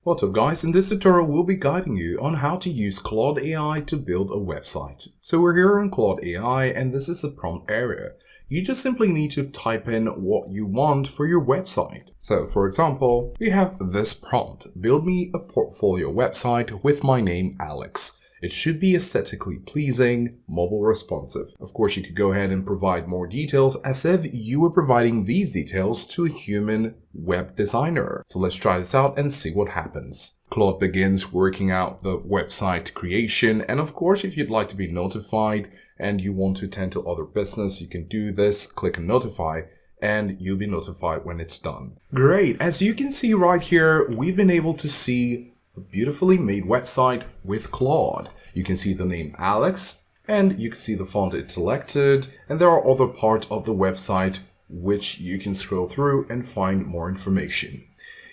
What's up guys, in this tutorial we'll be guiding you on how to use Claude AI to build a website. So we're here in Claude AI and this is the prompt area. You just simply need to type in what you want for your website. So for example, we have this prompt: build me a portfolio website with my name Alex. It should be aesthetically pleasing, mobile responsive. Of course, you could go ahead and provide more details as if you were providing these details to a human web designer. So let's try this out and see what happens. Claude begins working out the website creation. And of course, if you'd like to be notified and you want to attend to other business, you can do this, click on notify, and you'll be notified when it's done. Great. As you can see right here, we've been able to see a beautifully made website with Claude. You can see the name Alex and you can see the font it's selected, and there are other parts of the website which you can scroll through and find more information.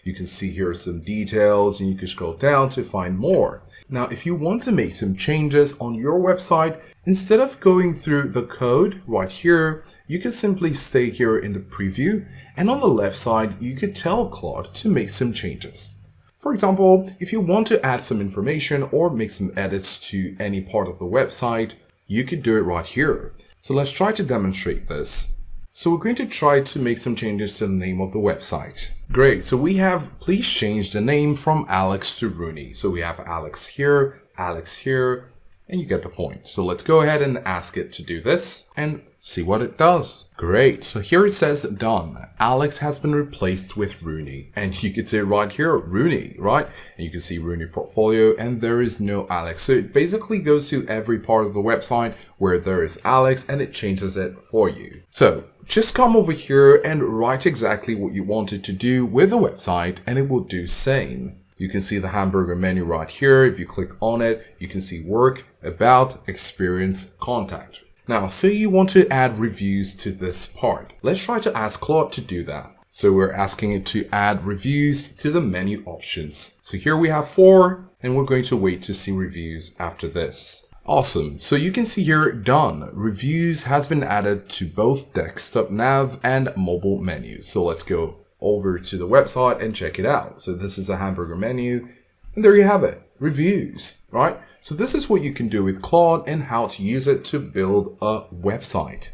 You can see here some details and you can scroll down to find more. Now, if you want to make some changes on your website, instead of going through the code right here, you can simply stay here in the preview, and on the left side, you could tell Claude to make some changes. For example, if you want to add some information or make some edits to any part of the website, you could do it right here. So let's try to demonstrate this. So we're going to try to make some changes to the name of the website. Great. So we have, please change the name from Alex to Rooney. So we have Alex here, and you get the point. So let's go ahead and ask it to do this and see what it does. Great. So here it says done. Alex has been replaced with Rooney. And you can see right here, Rooney, right? And you can see Rooney portfolio and there is no Alex. So it basically goes to every part of the website where there is Alex and it changes it for you. So just come over here and write exactly what you wanted to do with the website and it will do same. You can see the hamburger menu right here. If you click on it, you can see work, about, experience, contact. Now, say you want to add reviews to this part. Let's try to ask Claude to do that. So we're asking it to add reviews to the menu options. So here we have 4, and we're going to wait to see reviews after this. Awesome. So you can see here, done. Reviews has been added to both desktop nav and mobile menus. So let's go over to the website and check it out. So this is a hamburger menu and there you have it, reviews, right? So this is what you can do with Claude and how to use it to build a website.